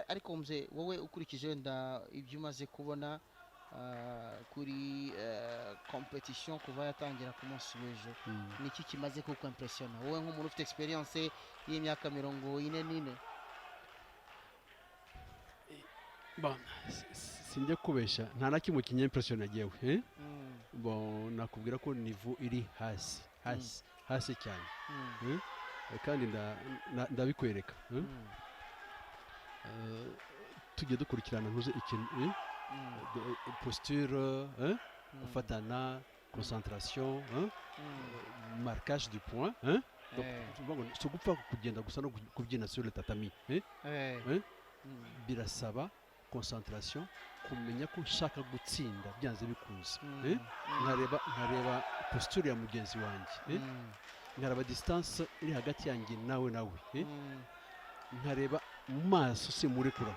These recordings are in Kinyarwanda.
ariko mze wowe ukurikije wenda ibyo umaze kubona kuri competition kuva yatangira ku munsi w'ejo niki kimaze kuko impressiona wowe nk'umuntu ufite experience y'imyaka 44 bon sinjye kubesha nta na kimwe kinyempressiona yewe bon nakubwira ko niveau iri hasi cyane kandi ndabikwereka tujye dukurikirana ntuze ikintu posture gufatana concentration marquage du point so gupfa kugenda gusa no kubyina sur le tatami birasaba concentration kumenya ko ushaka gutsinda byanze bikunze nkareba posture ya mugenzi wanjye nkareba distance iri hagati yanjye nawe nkareba mu maso simurekura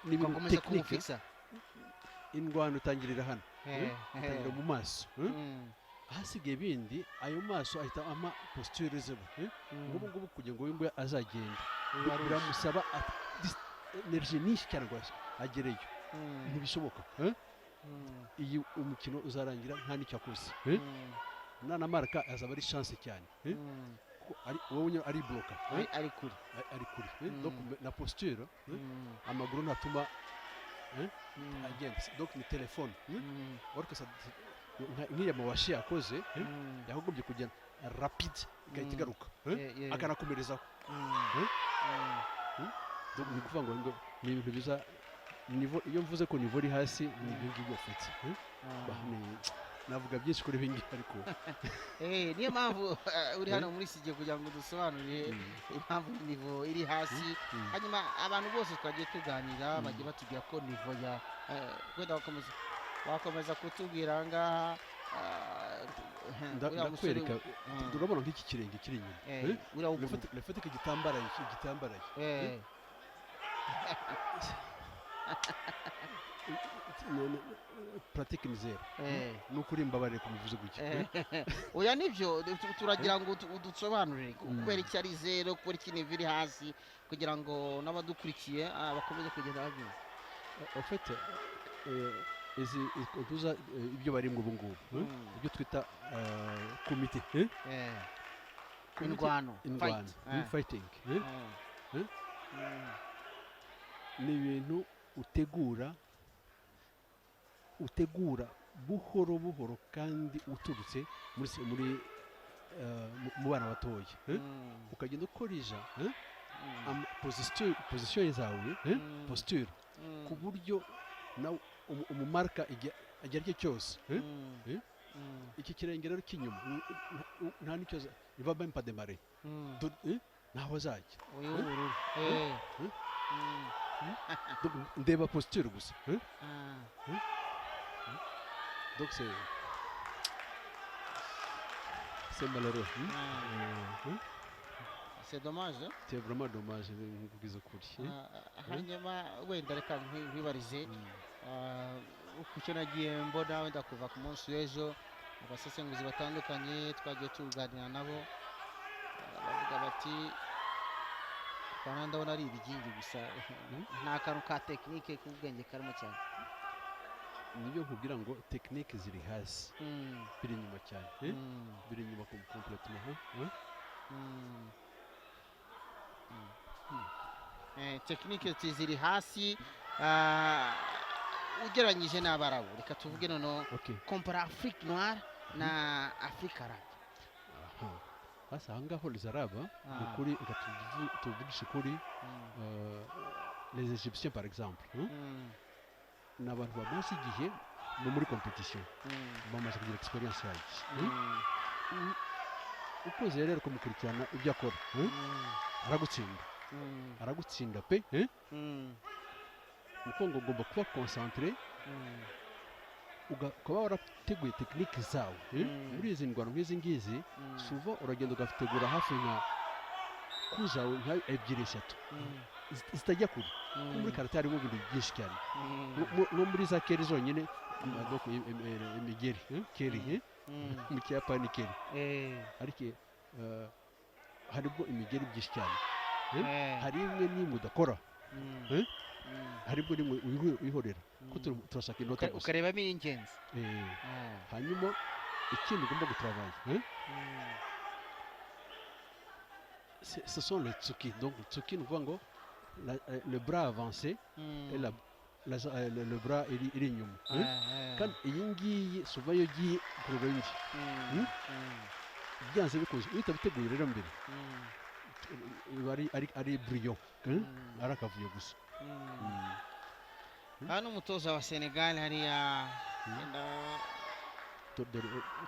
ni ibintu technique indwano utangirira hano utangira mu maso ahasigaye bindi ayo maso ahita ama posture zebo ngubu kugira ngo wimwe azagenda biramusaba energy nyinshi cyane ngo agereyo ntibishoboka iyi umukino uzarangira nta nicyo akoze nana marka azaba ari chance cyane wowe ari bloka ari kuri donc na posture amaguru ntatuma agenda donc ni telefone orko sa nk'iya mawashi yakoze yagombye kugenda rapide igahita igaruka akanakomerezaho donc ni kuvuga ngo ni ibintu biza niveau iyo mvuze ko niveau iri hasi ni ibyo ngibyo afite navuga byinshi kuri bingi ariko niyo mpamvu uri hano muri sije kugira ngo dusobanurire impamvu niveau iri hasi hanyuma abantu bose twagiye tuganira bagiye batubwira ko niveau ya kwenda wakomeza kutubwira ngaha ndakwereka turabona nk'iki kirenge kiri inyuma lefatike igitambaraye pratique misère nukuri mbabare kumuvuze gutya oya nivyo turagira ngo udusobanurire kubera iki ari zero kubera iki nivo iri hasi kugira ngo n'abadukurikiye bakomeze kugenda babyumva en fait tuza ibyo bari ngo bungubu ibyo twita comité indwano fighting ni ibintu utegura buhoro kandi uturutse muri mu bana batoya ukagenda ukorija position zawe posture ku buryo na umumarka ajya aricyo cyose iki kirenge rero kinyuma nta nicyo iva même pas démarrer naho azajya ndeba posture gusa donc c'est malheureux c'est dommage c'est vraiment dommage nkubwiza kuri hanyuma wenda reka nkwibarize kucyo nagiye mbona wenda kuva ku munsi w'ejo abasesenguzi batandukanye twagiye tuganira nabo bavuga bati bana ndabona ari ibigingi gusa nta kantu ka technique k'ubwenge karimo cyane niyo nkubwira ngo technique ziri hasi biri inyuma cyane biri inyuma complètement technique ziri hasi ugereranyije n'abarabu reka tuvuge nono compara Afrique noire na Afrique arabe hasa hangaho les arabes ukuri tuvugisha kuri les égyptiens par exemple n'abantu bamaze igihe muri competition bamaze kugira experience yayo ukoze rero kumukurikirana ibyo akora aragutsinda pe uko ngo ugomba kuba concentré ukaba warateguye technique zawe muri izi ndwara nk'izi ngizi souvent uragenda ugategura hafi nka kuzawe nka ebyiri eshatu zitajya kure muri karate harimo ibintu byinshi cyane no muri za keri zonyine imigeri keri mu kiyapani keri ariko harimo imigeri byinshi cyane hari imwe n'imwe udakora harimo rimwe wihorera ko turashaka inota gusa ukarebamo ingenzi hanyuma ikindi ugomba gutravaya ce sont les tsuki donc tsuki ni ukuvuga ngo le bras avancé et le bras iri inyuma kandi iyi ngiyi suva yo giye kurubengi byanze bikoze uhita biteguye rero mbere ari brillant ari akavuyo gusa hano umutoza wa Senegal hariya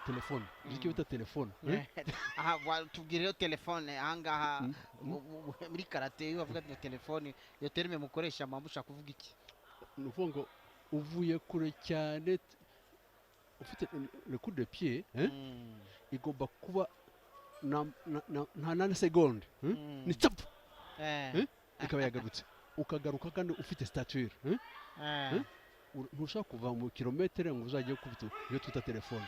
telefone iki bita telefone aha tubwire telefone ahangaha muri karate iyo bavuga ati telefone iyo terme mukoresha mpamvu kuvuga iki nuvuga ngo uvuye kure cyane ufite le coup de pied igomba kuba nta nane seconde ni cap ikaba yagarutse ukagaruka kandi ufite stature ntushaka kuva mu kilometero ngo uzajye kubita iyo tuta telefone